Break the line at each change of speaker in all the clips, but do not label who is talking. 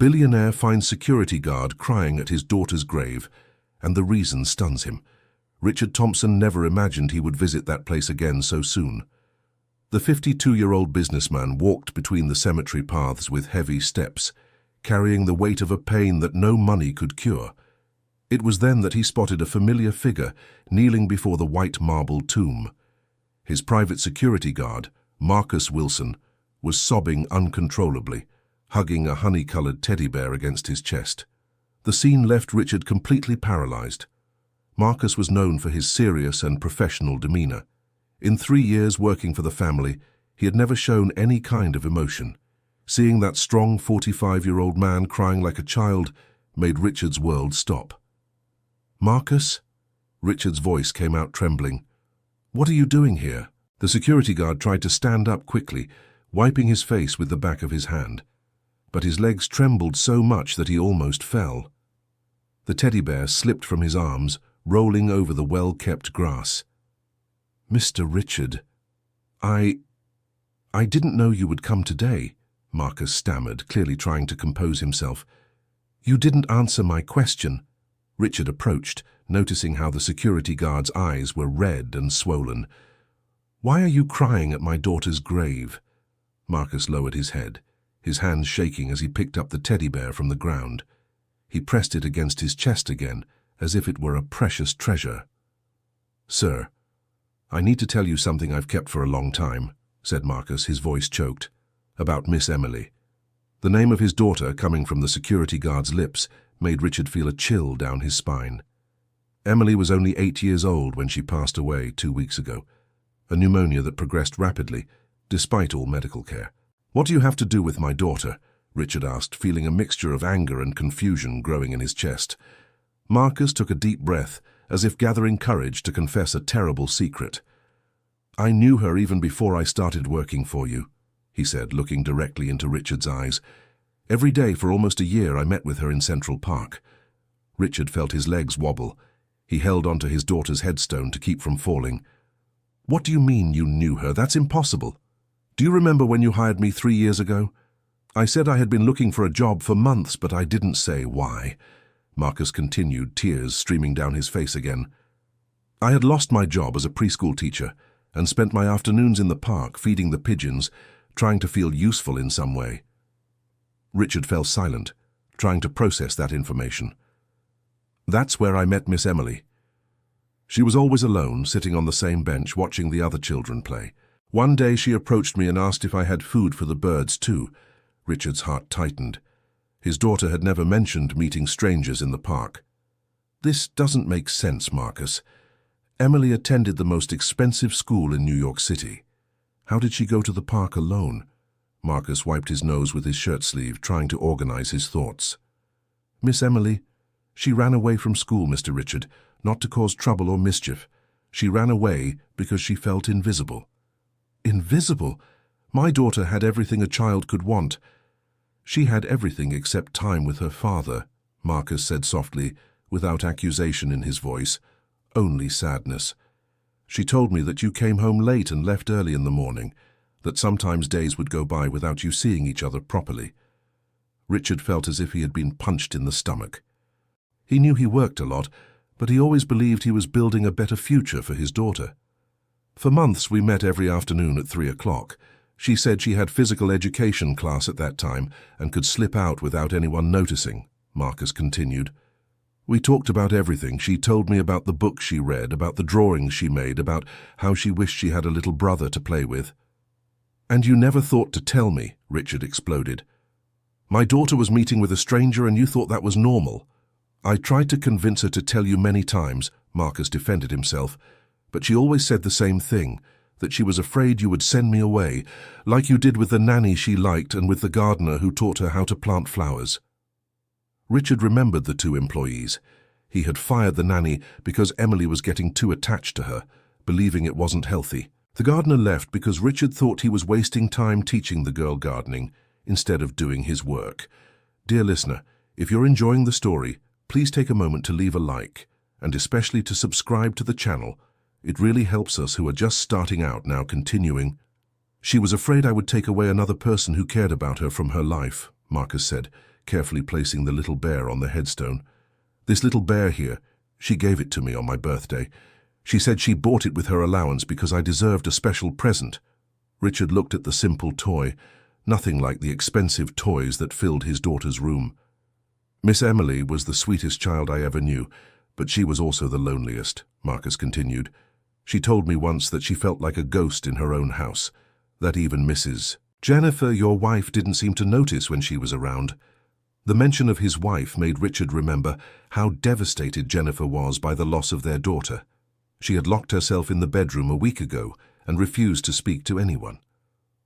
Billionaire finds security guard crying at his daughter's grave, and the reason stuns him. Richard Thompson never imagined he would visit that place again so soon. The 52-year-old businessman walked between the cemetery paths with heavy steps, carrying the weight of a pain that no money could cure. It was then that he spotted a familiar figure kneeling before the white marble tomb. His private security guard, Marcus Wilson, was sobbing uncontrollably, hugging a honey-colored teddy bear against his chest. The scene left Richard completely paralyzed. Marcus was known for his serious and professional demeanor. In 3 years working for the family, he had never shown any kind of emotion. Seeing that strong 45-year-old man crying like a child made Richard's world stop. "Marcus?" Richard's voice came out trembling. "What are you doing here?" The security guard tried to stand up quickly, wiping his face with the back of his hand. But his legs trembled so much that he almost fell. The teddy bear slipped from his arms, rolling over the well-kept grass. "Mr. Richard, I didn't know you would come today," Marcus stammered, clearly trying to compose himself. "You didn't answer my question." Richard approached, noticing how the security guard's eyes were red and swollen. "Why are you crying at my daughter's grave?" Marcus lowered his head, his hands shaking as he picked up the teddy bear from the ground. He pressed it against his chest again, as if it were a precious treasure. "Sir, I need to tell you something I've kept for a long time," said Marcus, his voice choked. "About Miss Emily." The name of his daughter, coming from the security guard's lips, made Richard feel a chill down his spine. Emily was only 8 years old when she passed away 2 weeks ago, a pneumonia that progressed rapidly, despite all medical care. "What do you have to do with my daughter?" Richard asked, feeling a mixture of anger and confusion growing in his chest. Marcus took a deep breath, as if gathering courage to confess a terrible secret. "I knew her even before I started working for you," he said, looking directly into Richard's eyes. "Every day for almost a year I met with her in Central Park." Richard felt his legs wobble. He held onto his daughter's headstone to keep from falling. "What do you mean you knew her? That's impossible. Do you remember when you hired me 3 years ago? I said I had been looking for a job for months, but I didn't say why." Marcus continued, tears streaming down his face again. "I had lost my job as a preschool teacher and spent my afternoons in the park feeding the pigeons, trying to feel useful in some way." Richard fell silent, trying to process that information. "That's where I met Miss Emily. She was always alone, sitting on the same bench, watching the other children play. One day she approached me and asked if I had food for the birds too." Richard's heart tightened. His daughter had never mentioned meeting strangers in the park. "This doesn't make sense, Marcus. Emily attended the most expensive school in New York City. How did she go to the park alone?" Marcus wiped his nose with his shirt sleeve, trying to organize his thoughts. "Miss Emily, she ran away from school, Mr. Richard, not to cause trouble or mischief. She ran away because she felt invisible." "Invisible? My daughter had everything a child could want." "She had everything except time with her father," Marcus said softly, without accusation in his voice, only sadness. "She told me that you came home late and left early in the morning, that sometimes days would go by without you seeing each other properly." Richard felt as if he had been punched in the stomach. He knew he worked a lot, but he always believed he was building a better future for his daughter. "For months we met every afternoon at 3 o'clock. She said she had physical education class at that time and could slip out without anyone noticing," Marcus continued. "We talked about everything. She told me about the books she read, about the drawings she made, about how she wished she had a little brother to play with." "And you never thought to tell me," Richard exploded. "My daughter was meeting with a stranger and you thought that was normal." "I tried to convince her to tell you many times," Marcus defended himself, "but she always said the same thing, that she was afraid you would send me away, like you did with the nanny she liked and with the gardener who taught her how to plant flowers." Richard remembered the 2 employees. He had fired the nanny because Emily was getting too attached to her, believing it wasn't healthy. The gardener left because Richard thought he was wasting time teaching the girl gardening instead of doing his work. Dear listener, if you're enjoying the story, please take a moment to leave a like, and especially to subscribe to the channel. It really helps us who are just starting out now continuing. "She was afraid I would take away another person who cared about her from her life," Marcus said, carefully placing the little bear on the headstone. "This little bear here, she gave it to me on my birthday. She said she bought it with her allowance because I deserved a special present." Richard looked at the simple toy, nothing like the expensive toys that filled his daughter's room. "Miss Emily was the sweetest child I ever knew, but she was also the loneliest," Marcus continued. "She told me once that she felt like a ghost in her own house, that even Mrs. Jennifer, your wife, didn't seem to notice when she was around." The mention of his wife made Richard remember how devastated Jennifer was by the loss of their daughter. She had locked herself in the bedroom a week ago and refused to speak to anyone.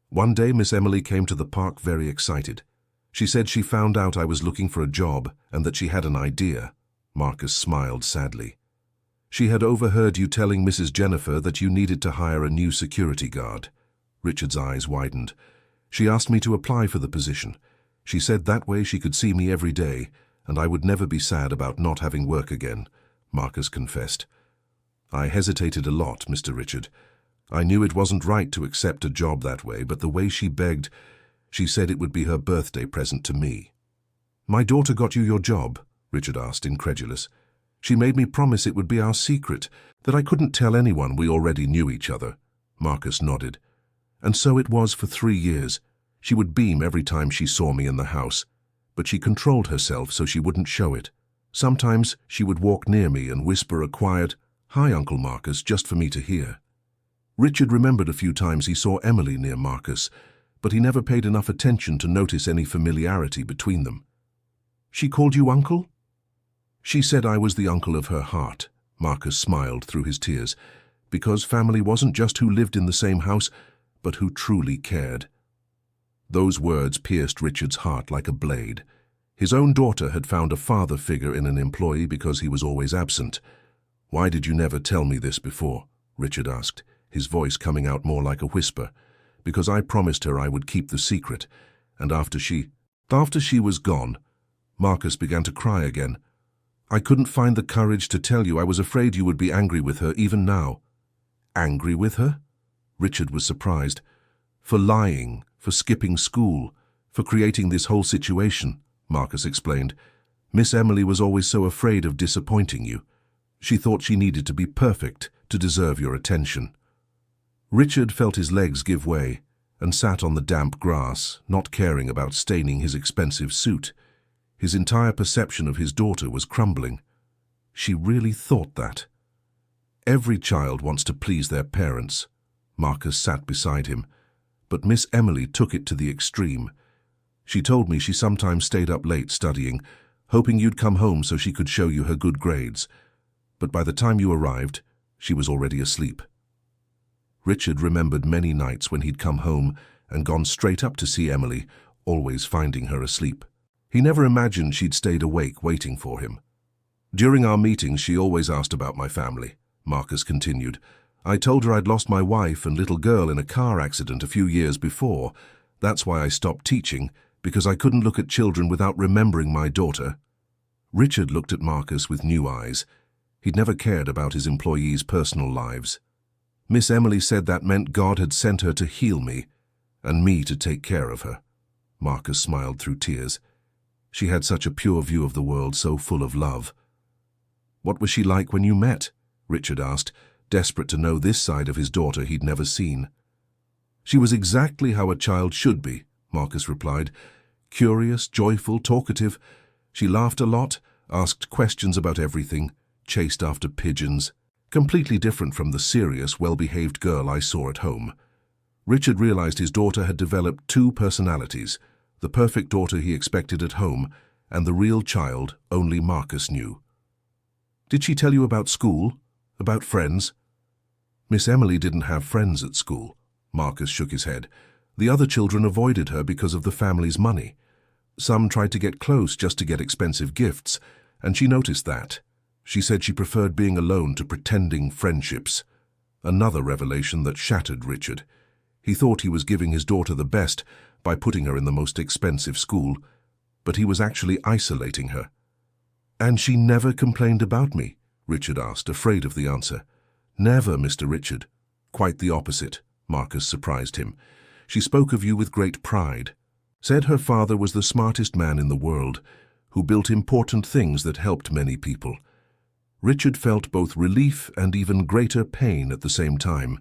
One day Miss Emily came to the park very excited. She said she found out I was looking for a job and that she had an idea. Marcus smiled sadly. "She had overheard you telling Mrs. Jennifer that you needed to hire a new security guard." Richard's eyes widened. "She asked me to apply for the position. She said that way she could see me every day, and I would never be sad about not having work again," Marcus confessed. "I hesitated a lot, Mr. Richard. I knew it wasn't right to accept a job that way, but the way she begged, she said it would be her birthday present to me." "My daughter got you your job?" Richard asked, incredulous. "She made me promise it would be our secret, that I couldn't tell anyone we already knew each other." Marcus nodded. "And so it was for 3 years. She would beam every time she saw me in the house, but she controlled herself so she wouldn't show it. Sometimes she would walk near me and whisper a quiet, 'Hi, Uncle Marcus,' just for me to hear." Richard remembered a few times he saw Emily near Marcus, but he never paid enough attention to notice any familiarity between them. "She called you uncle?" "She said I was the uncle of her heart," Marcus smiled through his tears, "because family wasn't just who lived in the same house, but who truly cared." Those words pierced Richard's heart like a blade. His own daughter had found a father figure in an employee because he was always absent. "Why did you never tell me this before?" Richard asked, his voice coming out more like a whisper. "Because I promised her I would keep the secret, and after she was gone," Marcus began to cry again. "I couldn't find the courage to tell you. I was afraid you would be angry with her even now." "Angry with her?" Richard was surprised. "For lying, for skipping school, for creating this whole situation," Marcus explained. "Miss Emily was always so afraid of disappointing you. She thought she needed to be perfect to deserve your attention." Richard felt his legs give way and sat on the damp grass, not caring about staining his expensive suit. His entire perception of his daughter was crumbling. She really thought that. "Every child wants to please their parents." Marcus sat beside him. "But Miss Emily took it to the extreme. She told me she sometimes stayed up late studying, hoping you'd come home so she could show you her good grades. But by the time you arrived, she was already asleep." Richard remembered many nights when he'd come home and gone straight up to see Emily, always finding her asleep. He never imagined she'd stayed awake waiting for him. "During our meetings, she always asked about my family," Marcus continued. "I told her I'd lost my wife and little girl in a car accident a few years before. That's why I stopped teaching, because I couldn't look at children without remembering my daughter." Richard looked at Marcus with new eyes. He'd never cared about his employees' personal lives. "Miss Emily said that meant God had sent her to heal me, and me to take care of her." Marcus smiled through tears. "She had such a pure view of the world, so full of love." "What was she like when you met?" Richard asked, desperate to know this side of his daughter he'd never seen. "She was exactly how a child should be," Marcus replied. "Curious, joyful, talkative. She laughed a lot, asked questions about everything, chased after pigeons. Completely different from the serious, well-behaved girl I saw at home." Richard realized his daughter had developed two personalities, the perfect daughter he expected at home, and the real child only Marcus knew. "Did she tell you about school? About friends?" "Miss Emily didn't have friends at school." Marcus shook his head. "The other children avoided her because of the family's money. Some tried to get close just to get expensive gifts, and she noticed that. She said she preferred being alone to pretending friendships." Another revelation that shattered Richard. He thought he was giving his daughter the best by putting her in the most expensive school, but he was actually isolating her. "And she never complained about me?" Richard asked, afraid of the answer. "Never, Mr. Richard. Quite the opposite," Marcus surprised him. "She spoke of you with great pride. Said her father was the smartest man in the world, who built important things that helped many people. Richard felt both relief and even greater pain at the same time.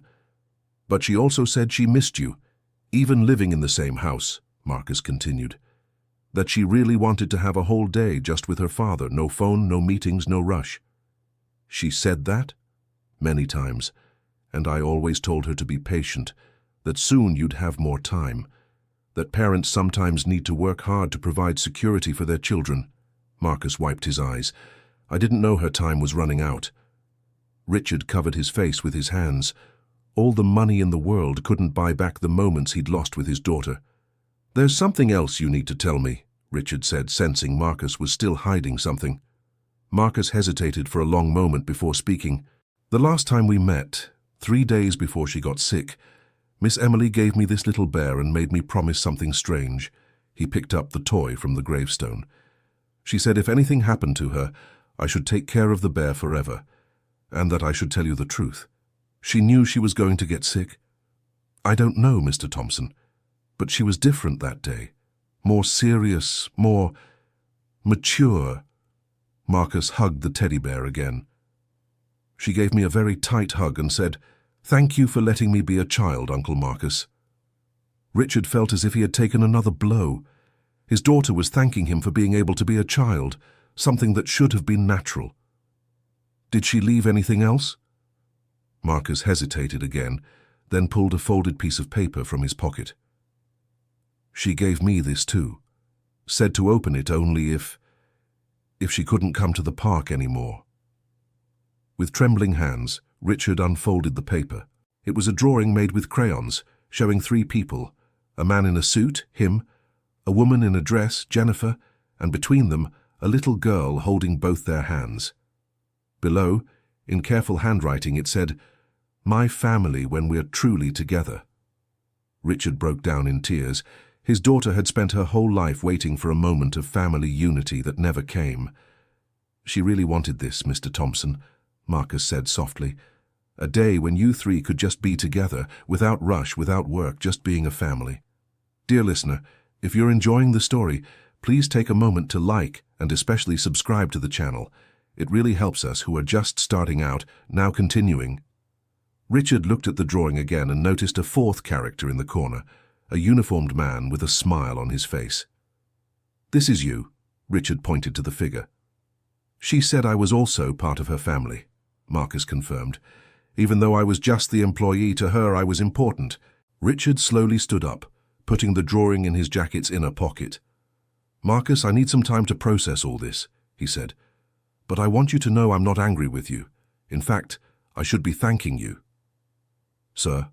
But she also said she missed you, even living in the same house, Marcus continued. That she really wanted to have a whole day just with her father, no phone, no meetings, no rush. She said that? Many times, and I always told her to be patient, that soon you'd have more time, that parents sometimes need to work hard to provide security for their children. Marcus wiped his eyes. I didn't know her time was running out. Richard covered his face with his hands. All the money in the world couldn't buy back the moments he'd lost with his daughter. There's something else you need to tell me, Richard said, sensing Marcus was still hiding something. Marcus hesitated for a long moment before speaking. The last time we met, 3 days before she got sick, Miss Emily gave me this little bear and made me promise something strange. He picked up the toy from the gravestone. She said if anything happened to her, I should take care of the bear forever, and that I should tell you the truth. She knew she was going to get sick. I don't know, Mr. Thompson, but she was different that day. More serious, more mature. Marcus hugged the teddy bear again. She gave me a very tight hug and said, "Thank you for letting me be a child, Uncle Marcus." Richard felt as if he had taken another blow. His daughter was thanking him for being able to be a child, something that should have been natural. Did she leave anything else? Marcus hesitated again, then pulled a folded piece of paper from his pocket. She gave me this too. Said to open it only if she couldn't come to the park anymore. With trembling hands, Richard unfolded the paper. It was a drawing made with crayons, showing 3 people, a man in a suit, him, a woman in a dress, Jennifer, and between them, a little girl holding both their hands. Below, in careful handwriting, it said, "My family when we're truly together." Richard broke down in tears. His daughter had spent her whole life waiting for a moment of family unity that never came. "She really wanted this, Mr. Thompson," Marcus said softly. "A day when you 3 could just be together, without rush, without work, just being a family." Dear listener, if you're enjoying the story, please take a moment to like and especially subscribe to the channel. It really helps us who are just starting out, now continuing. Richard looked at the drawing again and noticed a 4th character in the corner, a uniformed man with a smile on his face. "This is you," Richard pointed to the figure. "She said I was also part of her family," Marcus confirmed. "Even though I was just the employee, to her I was important." Richard slowly stood up, putting the drawing in his jacket's inner pocket. "Marcus, I need some time to process all this," he said. "But I want you to know I'm not angry with you. In fact, I should be thanking you." "Sir?"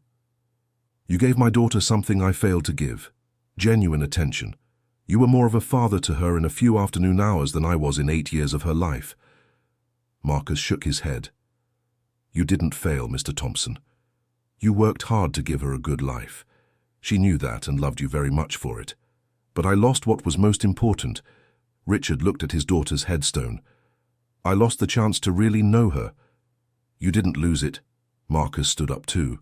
"You gave my daughter something I failed to give. Genuine attention. You were more of a father to her in a few afternoon hours than I was in 8 years of her life." Marcus shook his head. "You didn't fail, Mr. Thompson. You worked hard to give her a good life. She knew that and loved you very much for it. But I lost what was most important." Richard looked at his daughter's headstone. "I lost the chance to really know her." "You didn't lose it." Marcus stood up too.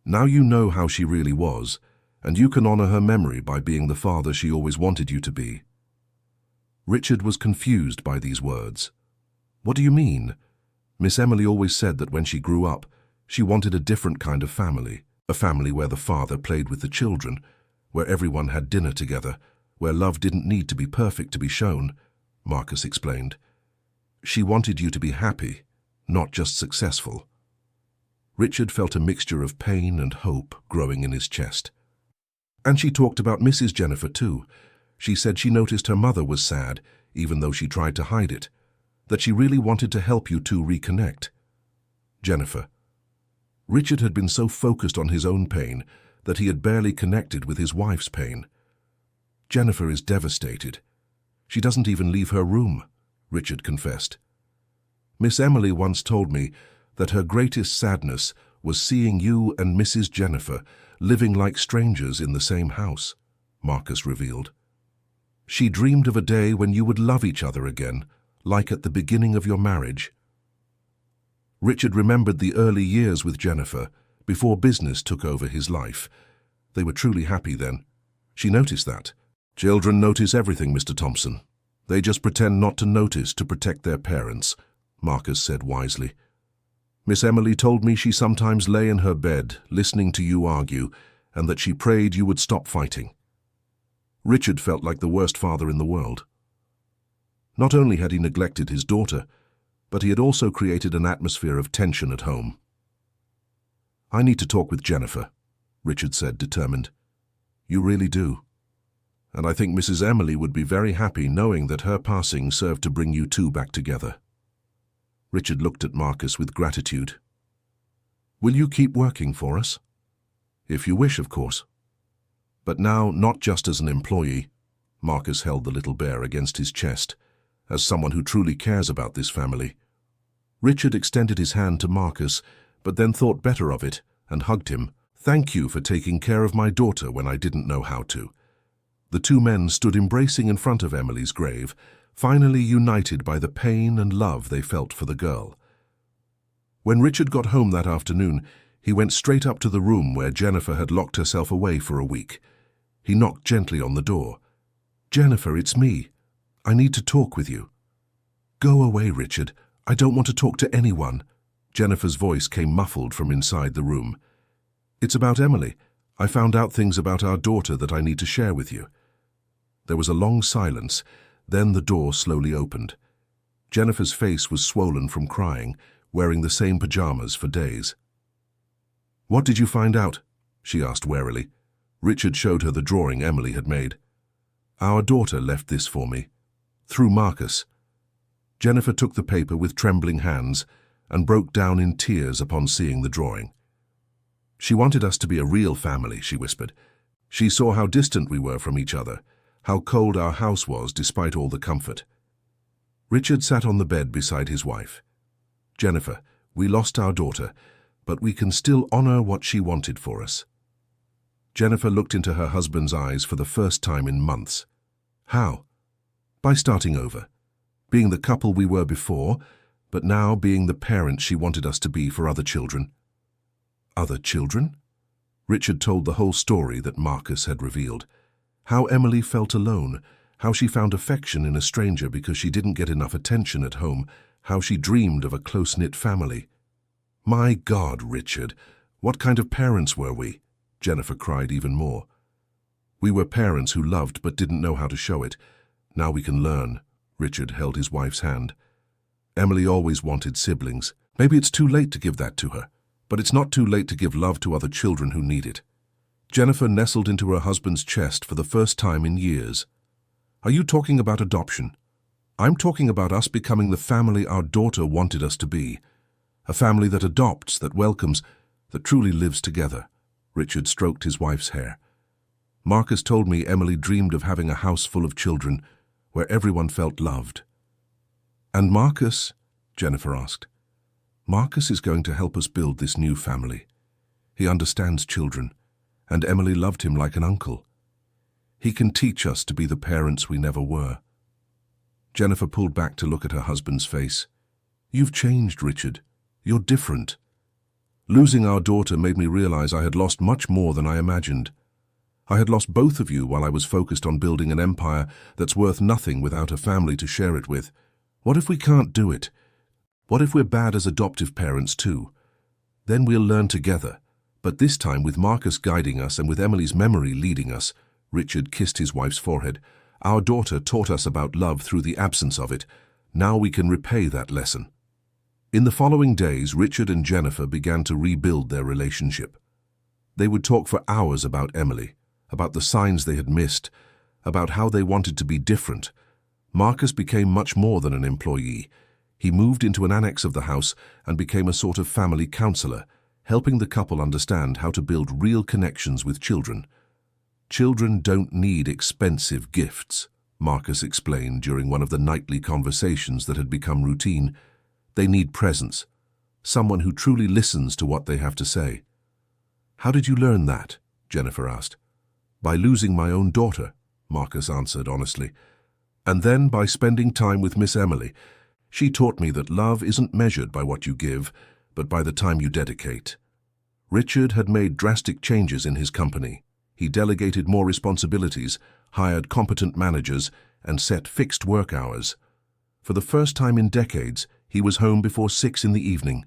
"Now you know how she really was, and you can honor her memory by being the father she always wanted you to be." Richard was confused by these words. "What do you mean?" Miss Emily always said that when she grew up, she wanted a different kind of family, a family where the father played with the children, where everyone had dinner together, where love didn't need to be perfect to be shown, Marcus explained. "She wanted you to be happy, not just successful." Richard felt a mixture of pain and hope growing in his chest. "And she talked about Mrs. Jennifer too. She said she noticed her mother was sad, even though she tried to hide it, that she really wanted to help you two reconnect." Jennifer. Richard had been so focused on his own pain that he had barely connected with his wife's pain. "Jennifer is devastated. She doesn't even leave her room," Richard confessed. "Miss Emily once told me that her greatest sadness was seeing you and Mrs. Jennifer living like strangers in the same house," Marcus revealed. "She dreamed of a day when you would love each other again, like at the beginning of your marriage." Richard remembered the early years with Jennifer, before business took over his life. They were truly happy then. She noticed that. Children notice everything, Mr. Thompson. They just pretend not to notice to protect their parents, Marcus said wisely. Miss Emily told me she sometimes lay in her bed, listening to you argue, and that she prayed you would stop fighting. Richard felt like the worst father in the world. Not only had he neglected his daughter, but he had also created an atmosphere of tension at home. I need to talk with Jennifer, Richard said, determined. You really do. And I think Mrs. Emily would be very happy knowing that her passing served to bring you two back together. Richard looked at Marcus with gratitude. Will you keep working for us? If you wish, of course. But now, not just as an employee. Marcus held the little bear against his chest, as someone who truly cares about this family. Richard extended his hand to Marcus, but then thought better of it and hugged him. Thank you for taking care of my daughter when I didn't know how to. The two men stood embracing in front of Emily's grave, finally united by the pain and love they felt for the girl. When Richard got home that afternoon, he went straight up to the room where Jennifer had locked herself away for a week. He knocked gently on the door. Jennifer, it's me. I need to talk with you. Go away, Richard. I don't want to talk to anyone. Jennifer's voice came muffled from inside the room. It's about Emily. I found out things about our daughter that I need to share with you. There was a long silence, then the door slowly opened. Jennifer's face was swollen from crying, wearing the same pajamas for days. What did you find out? She asked warily. Richard showed her the drawing Emily had made. Our daughter left this for me. Through Marcus. Jennifer took the paper with trembling hands and broke down in tears upon seeing the drawing. She wanted us to be a real family, she whispered. She saw how distant we were from each other, how cold our house was despite all the comfort. Richard sat on the bed beside his wife. Jennifer, we lost our daughter, but we can still honor what she wanted for us. Jennifer looked into her husband's eyes for the first time in months. How? By starting over. Being the couple we were before, but now being the parents she wanted us to be for other children. Other children? Richard told the whole story that Marcus had revealed. How Emily felt alone, how she found affection in a stranger because she didn't get enough attention at home, how she dreamed of a close-knit family. My God, Richard, what kind of parents were we? Jennifer cried even more. We were parents who loved but didn't know how to show it. Now we can learn. Richard held his wife's hand. Emily always wanted siblings. Maybe it's too late to give that to her, but it's not too late to give love to other children who need it. Jennifer nestled into her husband's chest for the first time in years. Are you talking about adoption? I'm talking about us becoming the family our daughter wanted us to be. A family that adopts, that welcomes, that truly lives together. Richard stroked his wife's hair. Marcus told me Emily dreamed of having a house full of children where everyone felt loved. And Marcus? Jennifer asked. Marcus is going to help us build this new family. He understands children, and Emily loved him like an uncle. He can teach us to be the parents we never were. Jennifer pulled back to look at her husband's face. You've changed, Richard. You're different. Losing our daughter made me realize I had lost much more than I imagined. I had lost both of you while I was focused on building an empire that's worth nothing without a family to share it with. What if we can't do it? What if we're bad as adoptive parents too? Then we'll learn together. But this time, with Marcus guiding us and with Emily's memory leading us, Richard kissed his wife's forehead. Our daughter taught us about love through the absence of it. Now we can repay that lesson. In the following days, Richard and Jennifer began to rebuild their relationship. They would talk for hours about Emily, about the signs they had missed, about how they wanted to be different. Marcus became much more than an employee. He moved into an annex of the house and became a sort of family counselor, helping the couple understand how to build real connections with children. Children don't need expensive gifts, Marcus explained during one of the nightly conversations that had become routine. They need presence, someone who truly listens to what they have to say. How did you learn that? Jennifer asked. By losing my own daughter, Marcus answered honestly. And then by spending time with Miss Emily. She taught me that love isn't measured by what you give, but by the time you dedicate. Richard had made drastic changes in his company. He delegated more responsibilities, hired competent managers, and set fixed work hours. For the first time in decades, he was home before 6 in the evening.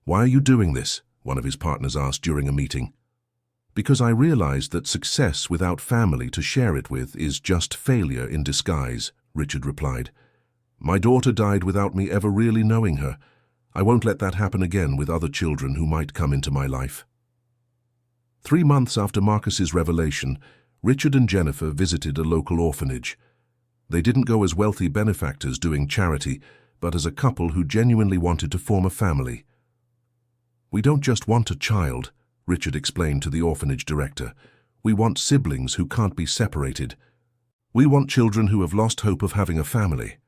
"Why are you doing this?" one of his partners asked during a meeting. "Because I realized that success without family to share it with is just failure in disguise," Richard replied. "My daughter died without me ever really knowing her. I won't let that happen again with other children who might come into my life." 3 months after Marcus's revelation, Richard and Jennifer visited a local orphanage. They didn't go as wealthy benefactors doing charity, but as a couple who genuinely wanted to form a family. "We don't just want a child," Richard explained to the orphanage director. "We want siblings who can't be separated. We want children who have lost hope of having a family."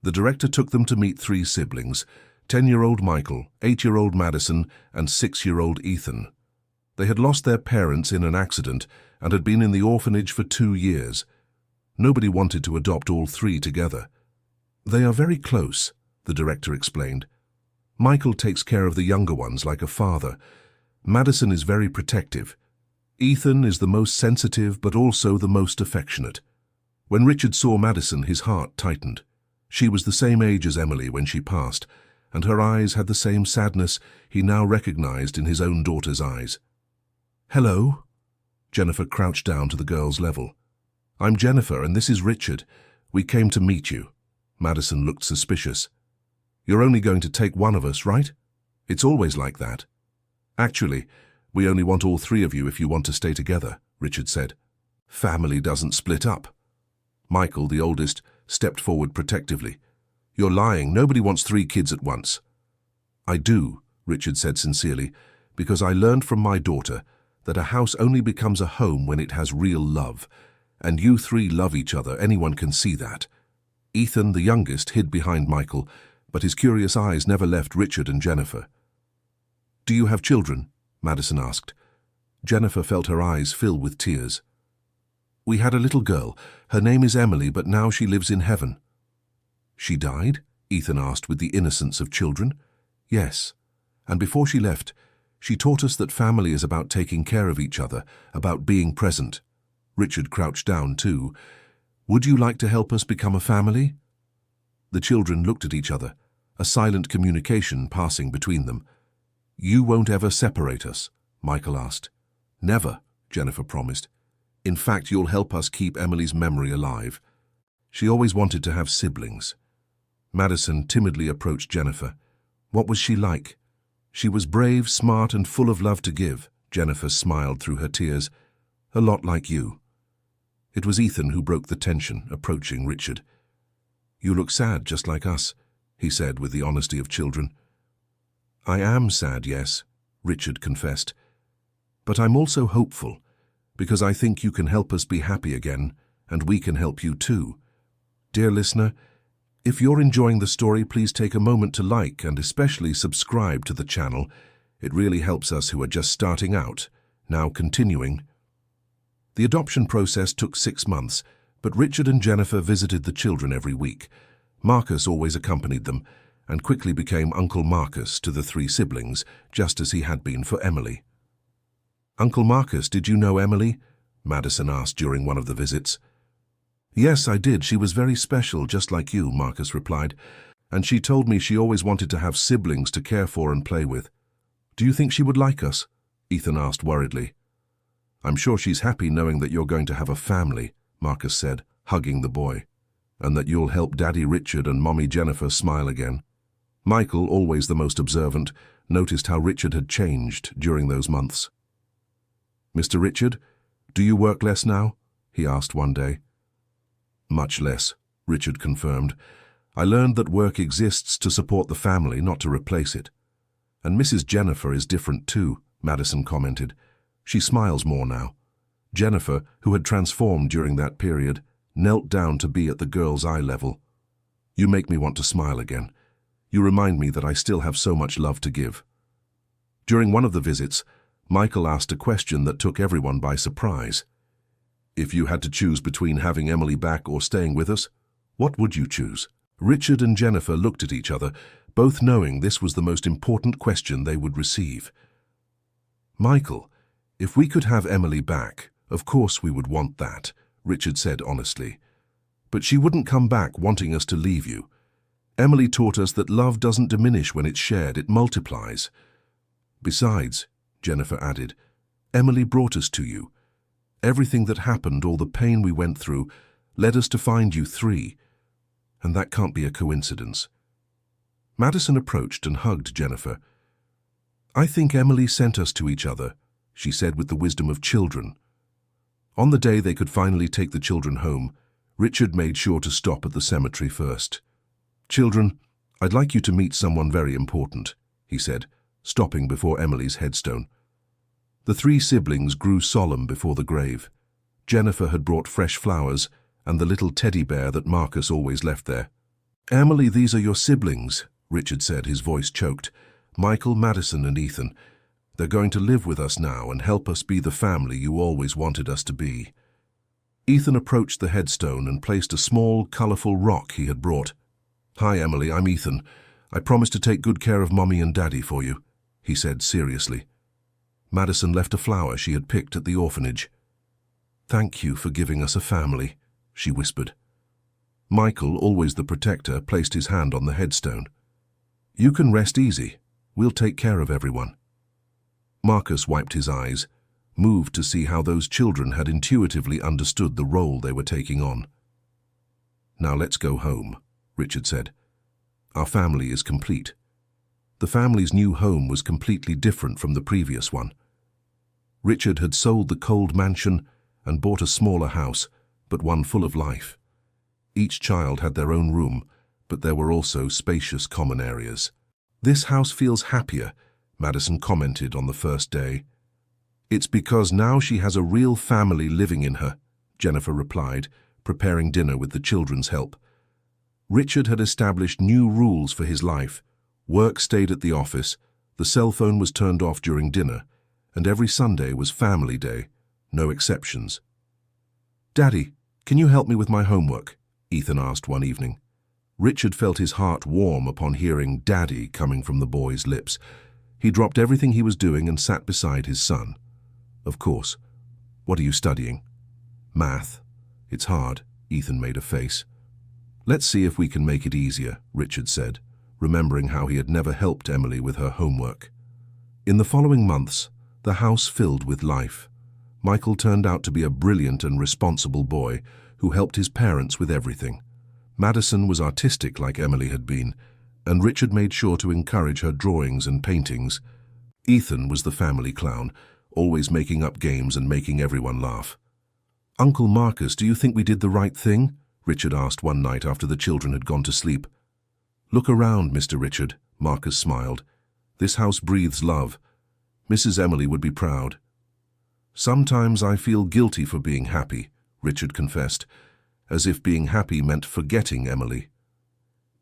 The director took them to meet 3 siblings, 10-year-old Michael, 8-year-old Madison, and 6-year-old Ethan. They had lost their parents in an accident and had been in the orphanage for 2 years. Nobody wanted to adopt all 3 together. "They are very close," the director explained. "Michael takes care of the younger ones like a father. Madison is very protective. Ethan is the most sensitive but also the most affectionate." When Richard saw Madison, his heart tightened. She was the same age as Emily when she passed, and her eyes had the same sadness he now recognized in his own daughter's eyes. "Hello?" Jennifer crouched down to the girl's level. "I'm Jennifer, and this is Richard. We came to meet you." Madison looked suspicious. "You're only going to take one of us, right? It's always like that." "Actually, we only want all 3 of you if you want to stay together," Richard said. "Family doesn't split up." Michael, the oldest, stepped forward protectively. "You're lying. Nobody wants 3 kids at once." "I do," Richard said sincerely, "because I learned from my daughter that a house only becomes a home when it has real love. And you 3 love each other. Anyone can see that." Ethan, the youngest, hid behind Michael, but his curious eyes never left Richard and Jennifer. "Do you have children?" Madison asked. Jennifer felt her eyes fill with tears. "We had a little girl. Her name is Emily, but now she lives in heaven." "She died?" Ethan asked with the innocence of children. "Yes. And before she left, she taught us that family is about taking care of each other, about being present." Richard crouched down too. "Would you like to help us become a family?" The children looked at each other, a silent communication passing between them. "You won't ever separate us?" Michael asked. "Never," Jennifer promised. "In fact, you'll help us keep Emily's memory alive. She always wanted to have siblings." Madison timidly approached Jennifer. "What was she like?" "She was brave, smart, and full of love to give," Jennifer smiled through her tears. "A lot like you." It was Ethan who broke the tension, approaching Richard. "You look sad, just like us," he said with the honesty of children. "I am sad, yes," Richard confessed. "But I'm also hopeful, because I think you can help us be happy again, and we can help you too." Dear listener, if you're enjoying the story, please take a moment to like and especially subscribe to the channel. It really helps us who are just starting out. Now continuing. The adoption process took 6 months, but Richard and Jennifer visited the children every week. Marcus always accompanied them, and quickly became Uncle Marcus to the 3 siblings, just as he had been for Emily. "Uncle Marcus, did you know Emily?" Madison asked during one of the visits. "Yes, I did. She was very special, just like you," Marcus replied. "And she told me she always wanted to have siblings to care for and play with." "Do you think she would like us?" Ethan asked worriedly. "I'm sure she's happy knowing that you're going to have a family," Marcus said, hugging the boy, "and that you'll help Daddy Richard and Mommy Jennifer smile again." Michael, always the most observant, noticed how Richard had changed during those months. "Mr. Richard, do you work less now?" he asked one day. "Much less," Richard confirmed. "I learned that work exists to support the family, not to replace it." "And Mrs. Jennifer is different too," Madison commented. "She smiles more now." Jennifer, who had transformed during that period, knelt down to be at the girl's eye level. "You make me want to smile again. You remind me that I still have so much love to give." During one of the visits, Michael asked a question that took everyone by surprise. "If you had to choose between having Emily back or staying with us, what would you choose?" Richard and Jennifer looked at each other, both knowing this was the most important question they would receive. "Michael, if we could have Emily back, Of course we would want that, Richard said honestly. But she wouldn't come back wanting us to leave you. Emily taught us that love doesn't diminish when it's shared, it multiplies. Besides, Jennifer added, Emily brought us to you. Everything that happened, all the pain we went through, led us to find you three. And that can't be a coincidence. Madison approached and hugged Jennifer. I think Emily sent us to each other, she said with the wisdom of children. On the day they could finally take the children home, Richard made sure to stop at the cemetery first. Children, I'd like you to meet someone very important, he said, stopping before Emily's headstone. The three siblings grew solemn before the grave. Jennifer had brought fresh flowers and the little teddy bear that Marcus always left there. Emily, these are your siblings, Richard said, his voice choked. Michael, Madison, and Ethan. They're going to live with us now and help us be the family you always wanted us to be. Ethan approached the headstone and placed a small, colorful rock he had brought. Hi, Emily, I'm Ethan. I promise to take good care of Mommy and Daddy for you, he said seriously. Madison left a flower she had picked at the orphanage. Thank you for giving us a family, she whispered. Michael, always the protector, placed his hand on the headstone. You can rest easy. We'll take care of everyone. Marcus wiped his eyes, moved to see how those children had intuitively understood the role they were taking on. Now let's go home, Richard said. Our family is complete. The family's new home was completely different from the previous one. Richard had sold the cold mansion and bought a smaller house, but one full of life. Each child had their own room, but there were also spacious common areas. This house feels happier, Madison commented on the first day. It's because now she has a real family living in her, Jennifer replied, preparing dinner with the children's help. Richard had established new rules for his life. Work stayed at the office, the cell phone was turned off during dinner, and every Sunday was family day, no exceptions. Daddy, can you help me with my homework? Ethan asked one evening. Richard felt his heart warm upon hearing Daddy coming from the boy's lips. He dropped everything he was doing and sat beside his son. Of course. What are you studying? Math. It's hard, Ethan made a face. Let's see if we can make it easier, Richard said, remembering how he had never helped Emily with her homework. In the following months, the house filled with life. Michael turned out to be a brilliant and responsible boy who helped his parents with everything. Madison was artistic like Emily had been, and Richard made sure to encourage her drawings and paintings. Ethan was the family clown, always making up games and making everyone laugh. Uncle Marcus, do you think we did the right thing? Richard asked one night after the children had gone to sleep. Look around, Mr. Richard, Marcus smiled. This house breathes love. Mrs. Emily would be proud. Sometimes I feel guilty for being happy, Richard confessed, as if being happy meant forgetting Emily.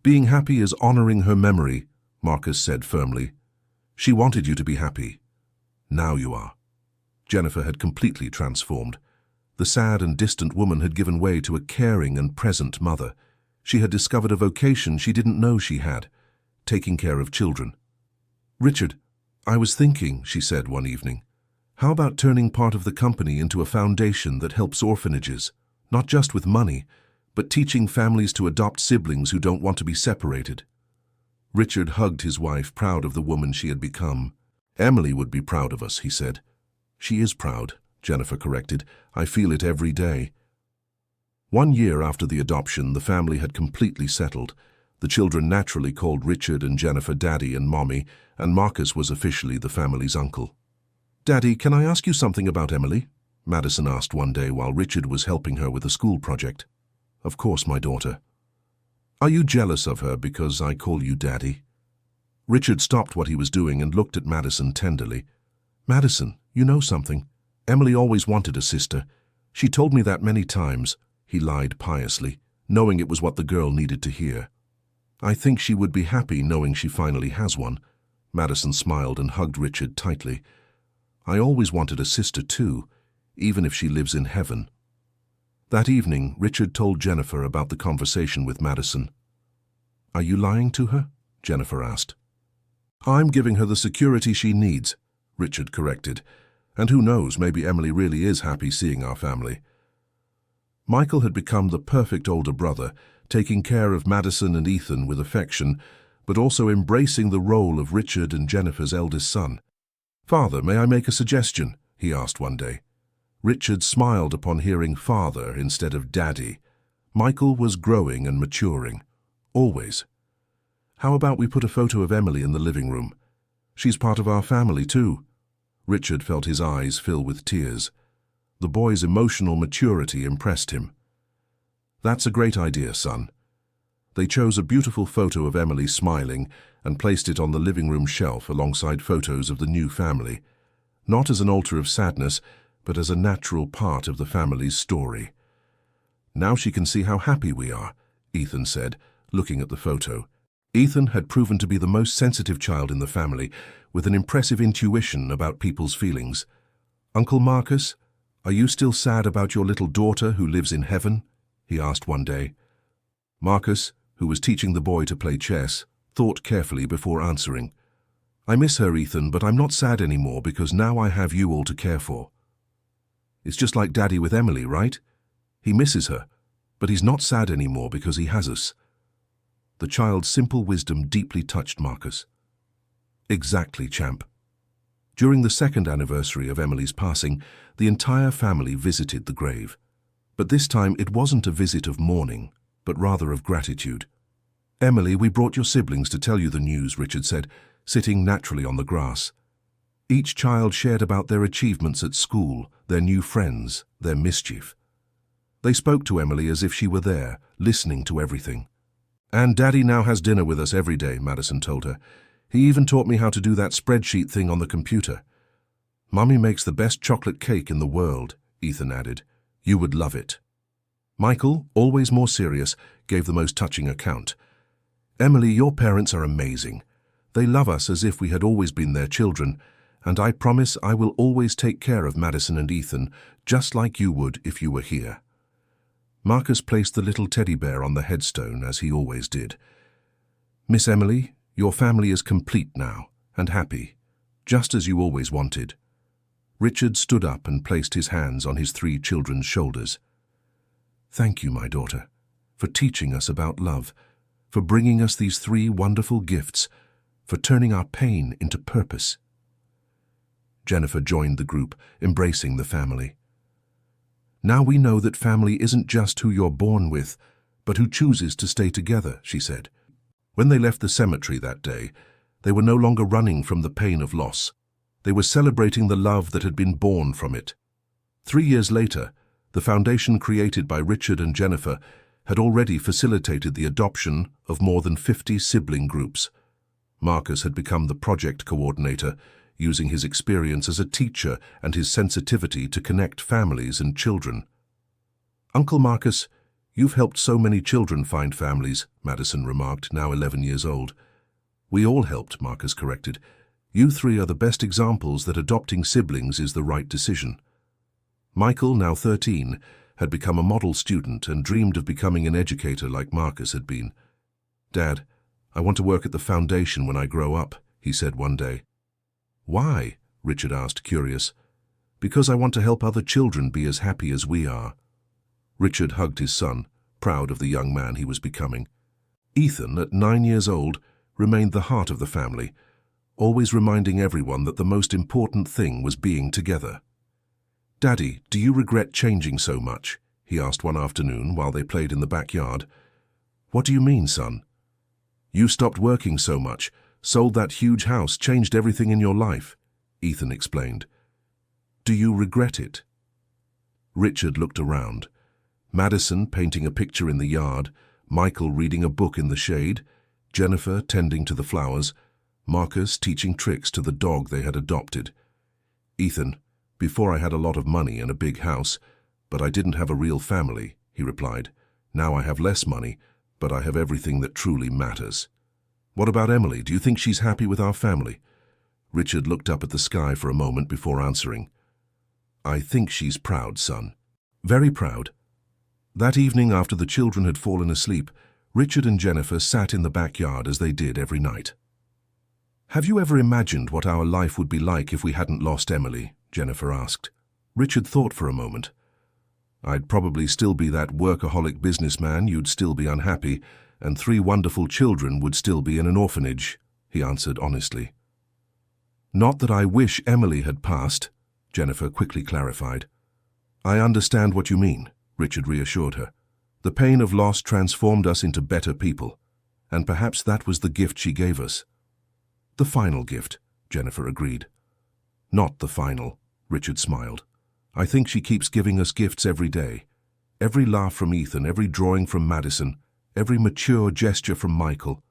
Being happy is honoring her memory, Marcus said firmly. She wanted you to be happy. Now you are. Jennifer had completely transformed. The sad and distant woman had given way to a caring and present mother. She had discovered a vocation she didn't know she had, taking care of children. Richard, I was thinking, she said one evening, how about turning part of the company into a foundation that helps orphanages, not just with money, but teaching families to adopt siblings who don't want to be separated? Richard hugged his wife, proud of the woman she had become. Emily would be proud of us, he said. She is proud, Jennifer corrected. I feel it every day. 1 year after the adoption, the family had completely settled. The children naturally called Richard and Jennifer Daddy and Mommy, and Marcus was officially the family's uncle. Daddy, can I ask you something about Emily? Madison asked one day while Richard was helping her with a school project. Of course, my daughter. Are you jealous of her because I call you Daddy? Richard stopped what he was doing and looked at Madison tenderly. Madison, you know something. Emily always wanted a sister. She told me that many times, he lied piously, knowing it was what the girl needed to hear. I think she would be happy knowing she finally has one. Madison smiled and hugged Richard tightly. I always wanted a sister too, even if she lives in heaven. That evening, Richard told Jennifer about the conversation with Madison. Are you lying to her? Jennifer asked. I'm giving her the security she needs, Richard corrected, And who knows, maybe Emily really is happy seeing our family. Michael had become the perfect older brother, taking care of Madison and Ethan with affection, but also embracing the role of Richard and Jennifer's eldest son. "Father, may I make a suggestion?" he asked one day. Richard smiled upon hearing father instead of daddy. Michael was growing and maturing. Always. "How about we put a photo of Emily in the living room? She's part of our family too." Richard felt his eyes fill with tears. The boy's emotional maturity impressed him. "That's a great idea, son." They chose a beautiful photo of Emily smiling and placed it on the living room shelf alongside photos of the new family, not as an altar of sadness, but as a natural part of the family's story. "Now she can see how happy we are," Ethan said, looking at the photo. Ethan had proven to be the most sensitive child in the family, with an impressive intuition about people's feelings. "Uncle Marcus, are you still sad about your little daughter who lives in heaven?" he asked one day. Marcus, who was teaching the boy to play chess, thought carefully before answering. "I miss her, Ethan, but I'm not sad anymore because now I have you all to care for." "It's just like Daddy with Emily, right? He misses her, but he's not sad anymore because he has us." The child's simple wisdom deeply touched Marcus. "Exactly, champ." During the second anniversary of Emily's passing, the entire family visited the grave. But this time it wasn't a visit of mourning, but rather of gratitude. "Emily, we brought your siblings to tell you the news," Richard said, sitting naturally on the grass. Each child shared about their achievements at school, their new friends, their mischief. They spoke to Emily as if she were there, listening to everything. "And Daddy now has dinner with us every day," Madison told her. "He even taught me how to do that spreadsheet thing on the computer." "Mummy makes the best chocolate cake in the world," Ethan added. "You would love it." Michael, always more serious, gave the most touching account. "Emily, your parents are amazing. They love us as if we had always been their children, and I promise I will always take care of Madison and Ethan, just like you would if you were here." Marcus placed the little teddy bear on the headstone, as he always did. "Miss Emily, your family is complete now, and happy, just as you always wanted." Richard stood up and placed his hands on his three children's shoulders. "Thank you, my daughter, for teaching us about love, for bringing us these three wonderful gifts, for turning our pain into purpose." Jennifer joined the group, embracing the family. "Now we know that family isn't just who you're born with, but who chooses to stay together," she said. When they left the cemetery that day, they were no longer running from the pain of loss. They were celebrating the love that had been born from it. 3 years later, the foundation created by Richard and Jennifer had already facilitated the adoption of more than 50 sibling groups. Marcus had become the project coordinator, using his experience as a teacher and his sensitivity to connect families and children. "Uncle Marcus, you've helped so many children find families," Madison remarked, now 11 years old. "We all helped," Marcus corrected. "You three are the best examples that adopting siblings is the right decision." Michael, now 13, had become a model student and dreamed of becoming an educator like Marcus had been. "Dad, I want to work at the foundation when I grow up," he said one day. "Why?" Richard asked, curious. "Because I want to help other children be as happy as we are." Richard hugged his son, proud of the young man he was becoming. Ethan, at 9 years old, remained the heart of the family, always reminding everyone that the most important thing was being together. "Daddy, do you regret changing so much?" he asked one afternoon while they played in the backyard. "What do you mean, son?" "You stopped working so much, sold that huge house, changed everything in your life," Ethan explained. "Do you regret it?" Richard looked around. Madison painting a picture in the yard, Michael reading a book in the shade, Jennifer tending to the flowers, Marcus teaching tricks to the dog they had adopted. "Ethan, before I had a lot of money and a big house, but I didn't have a real family," he replied. "Now I have less money, but I have everything that truly matters." "What about Emily? Do you think she's happy with our family?" Richard looked up at the sky for a moment before answering. "I think she's proud, son. Very proud." That evening, after the children had fallen asleep, Richard and Jennifer sat in the backyard as they did every night. "Have you ever imagined what our life would be like if we hadn't lost Emily?" Jennifer asked. Richard thought for a moment. I'd probably still be that workaholic businessman, you'd still be unhappy, and 3 wonderful children would still be in an orphanage, he answered honestly. Not that I wish Emily had passed, Jennifer quickly clarified. I understand what you mean, Richard reassured her. The pain of loss transformed us into better people, and perhaps that was the gift she gave us. The final gift, Jennifer agreed. Not the final, Richard smiled. I think she keeps giving us gifts every day. Every laugh from Ethan, every drawing from Madison, every mature gesture from Michael.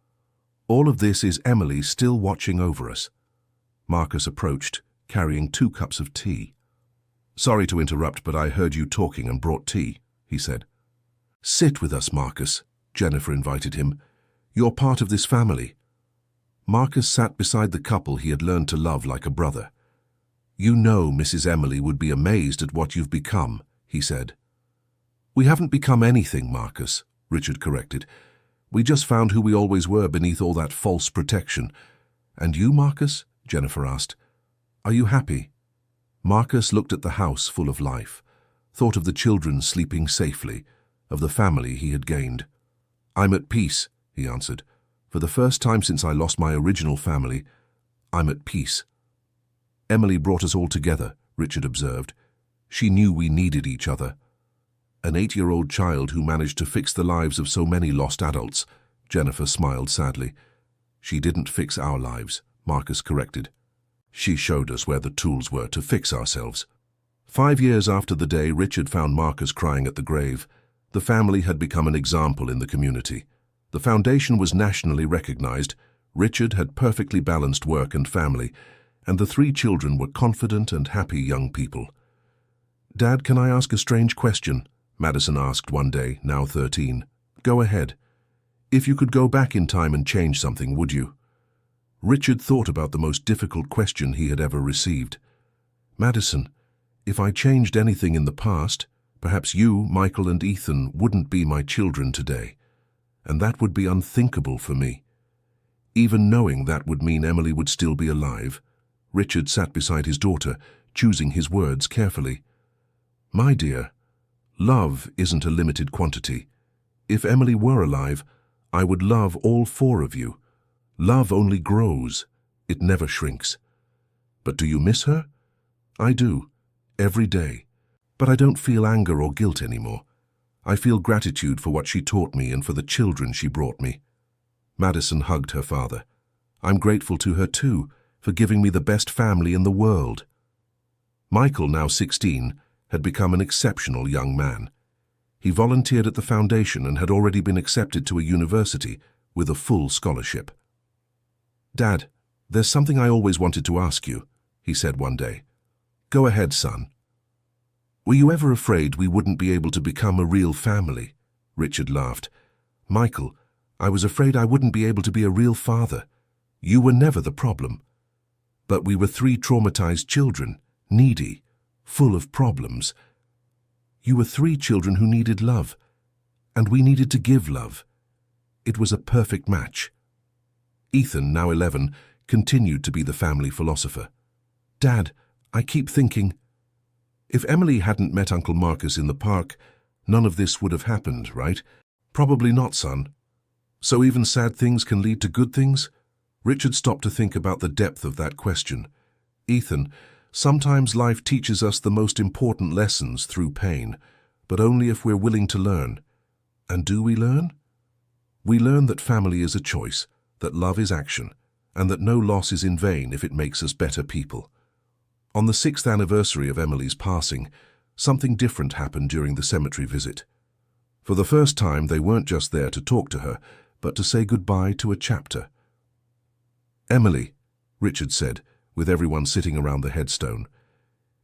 All of this is Emily still watching over us. Marcus approached, carrying 2 cups of tea. Sorry to interrupt, but I heard you talking and brought tea, he said. Sit with us, Marcus, Jennifer invited him. You're part of this family. Marcus sat beside the couple he had learned to love like a brother. You know Mrs. Emily would be amazed at what you've become, he said. We haven't become anything, Marcus, Richard corrected. We just found who we always were beneath all that false protection. And you, Marcus? Jennifer asked. Are you happy? Marcus looked at the house full of life, thought of the children sleeping safely, of the family he had gained. I'm at peace, he answered. For the first time since I lost my original family, I'm at peace. Emily brought us all together, Richard observed. She knew we needed each other. An 8-year-old child who managed to fix the lives of so many lost adults, Jennifer smiled sadly. She didn't fix our lives, Marcus corrected. She showed us where the tools were to fix ourselves. 5 years after the day Richard found Marcus crying at the grave, the family had become an example in the community. The foundation was nationally recognized. Richard had perfectly balanced work and family, and the 3 children were confident and happy young people. Dad, can I ask a strange question? Madison asked one day, now 13. Go ahead. If you could go back in time and change something, would you? Richard thought about the most difficult question he had ever received. Madison, if I changed anything in the past, perhaps you, Michael, and Ethan wouldn't be my children today. And that would be unthinkable for me. Even knowing that would mean Emily would still be alive, Richard sat beside his daughter, choosing his words carefully. My dear, love isn't a limited quantity. If Emily were alive, I would love all 4 of you. Love only grows. It never shrinks. But do you miss her? I do, every day. But I don't feel anger or guilt anymore. I feel gratitude for what she taught me and for the children she brought me. Madison hugged her father. I'm grateful to her too, for giving me the best family in the world. Michael, now 16, had become an exceptional young man. He volunteered at the foundation and had already been accepted to a university with a full scholarship. Dad, there's something I always wanted to ask you, he said one day. Go ahead, son. Were you ever afraid we wouldn't be able to become a real family? Richard laughed. Michael, I was afraid I wouldn't be able to be a real father. You were never the problem. But we were 3 traumatized children, needy, full of problems. You were 3 children who needed love, and we needed to give love. It was a perfect match. Ethan, now 11, continued to be the family philosopher. Dad, I keep thinking, if Emily hadn't met Uncle Marcus in the park, none of this would have happened, right? Probably not, son. So even sad things can lead to good things? Richard stopped to think about the depth of that question. Ethan, sometimes life teaches us the most important lessons through pain, but only if we're willing to learn. And do we learn? We learn that family is a choice, that love is action, and that no loss is in vain if it makes us better people. On the 6th anniversary of Emily's passing, something different happened during the cemetery visit. For the first time, they weren't just there to talk to her, but to say goodbye to a chapter. Emily, Richard said, with everyone sitting around the headstone,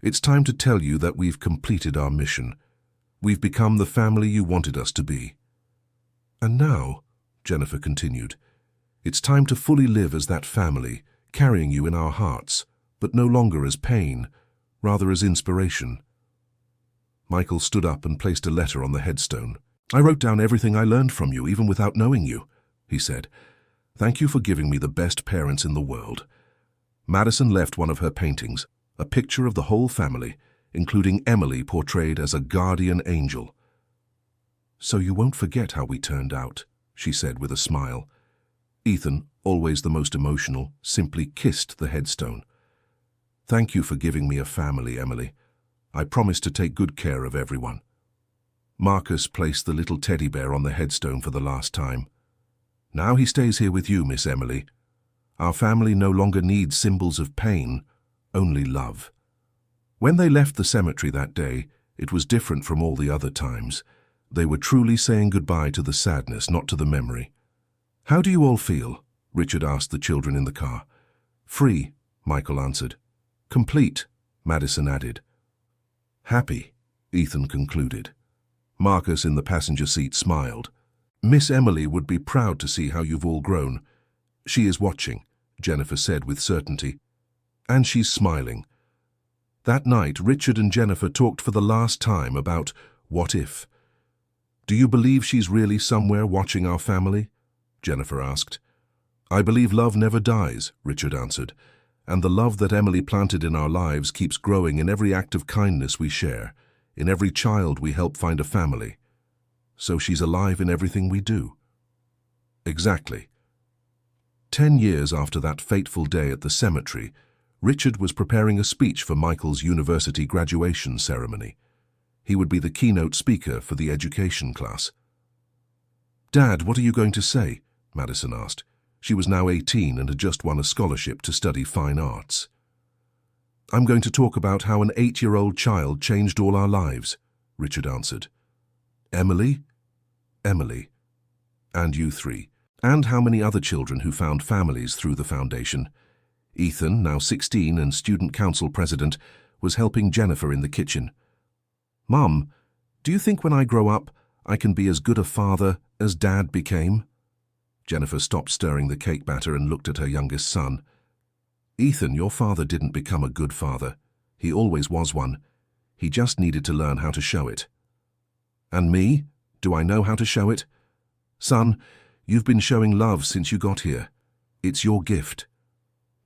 it's time to tell you that we've completed our mission. We've become the family you wanted us to be. And now, Jennifer continued, it's time to fully live as that family, carrying you in our hearts, but no longer as pain, rather as inspiration. Michael stood up and placed a letter on the headstone. I wrote down everything I learned from you, even without knowing you, he said. Thank you for giving me the best parents in the world. Madison left one of her paintings. a picture of the whole family, including Emily portrayed as a guardian angel. "So you won't forget how we turned out," she said with a smile. Ethan, always the most emotional, simply kissed the headstone. "Thank you for giving me a family, Emily. I promise to take good care of everyone." Marcus placed the little teddy bear on the headstone for the last time. "Now he stays here with you, Miss Emily. Our family no longer needs symbols of pain, only love." When they left the cemetery that day, it was different from all the other times. They were truly saying goodbye to the sadness, not to the memory. "How do you all feel?" Richard asked the children in the car. "Free," Michael answered. "Complete," Madison added. "Happy," Ethan concluded. Marcus in the passenger seat smiled. "Miss Emily would be proud to see how you've all grown. She is watching," Jennifer said with certainty. "And she's smiling." That night, Richard and Jennifer talked for the last time about what if. "Do you believe she's really somewhere watching our family?" Jennifer asked. "I believe love never dies," Richard answered, "and the love that Emily planted in our lives keeps growing in every act of kindness we share, in every child we help find a family. So she's alive in everything we do." Exactly. 10 years after that fateful day at the cemetery, Richard was preparing a speech for Michael's university graduation ceremony. He would be the keynote speaker for the education class. "Dad, what are you going to say?" Madison asked. She was now 18 and had just won a scholarship to study fine arts. "I'm going to talk about how an 8-year-old child changed all our lives," Richard answered. "Emily?" "Emily. And you three. And how many other children who found families through the foundation." Ethan, now 16 and student council president, was helping Jennifer in the kitchen. "Mum, do you think when I grow up, I can be as good a father as Dad became?" Jennifer stopped stirring the cake batter and looked at her youngest son. "Ethan, your father didn't become a good father. He always was one. He just needed to learn how to show it." "And me? Do I know how to show it?" "Son, you've been showing love since you got here. It's your gift."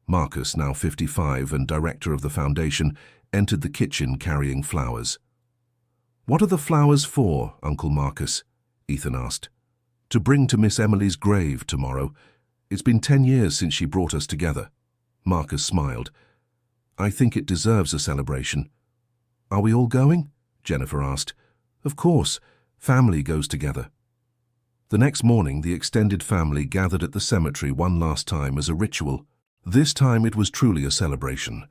Marcus, now 55 and director of the foundation, entered the kitchen carrying flowers. "What are the flowers for, Uncle Marcus?" Ethan asked. "To bring to Miss Emily's grave tomorrow. It's been 10 years since she brought us together." Marcus smiled. "I think it deserves a celebration." "Are we all going?" Jennifer asked. "Of course. Family goes together." The next morning, the extended family gathered at the cemetery one last time as a ritual. This time it was truly a celebration.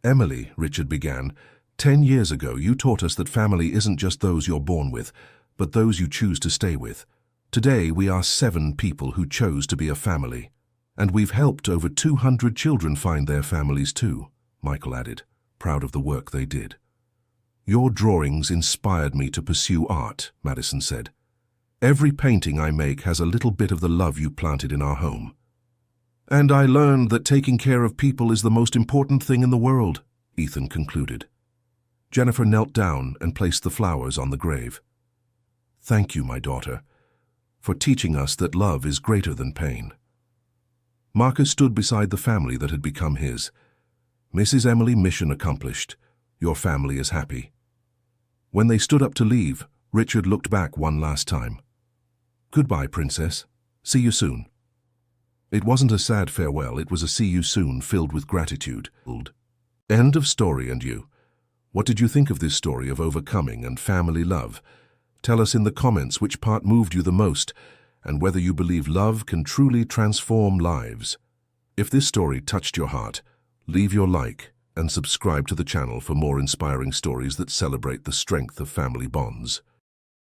"Emily," Richard began, 10 years ago you taught us that family isn't just those you're born with, but those you choose to stay with. Today we are 7 people who chose to be a family. And we've helped over 200 children find their families too," Michael added, proud of the work they did. "Your drawings inspired me to pursue art," Madison said. "Every painting I make has a little bit of the love you planted in our home. And I learned that taking care of people is the most important thing in the world," Ethan concluded. Jennifer knelt down and placed the flowers on the grave. "Thank you, my daughter, for teaching us that love is greater than pain." Marcus stood beside the family that had become his. "Mrs. Emily, mission accomplished. Your family is happy." When they stood up to leave, Richard looked back one last time. "Goodbye, Princess. See you soon." It wasn't a sad farewell, it was a see you soon filled with gratitude. End of story. And you? What did you think of this story of overcoming and family love? Tell us in the comments which part moved you the most and whether you believe love can truly transform lives. If this story touched your heart, leave your like and subscribe to the channel for more inspiring stories that celebrate the strength of family bonds.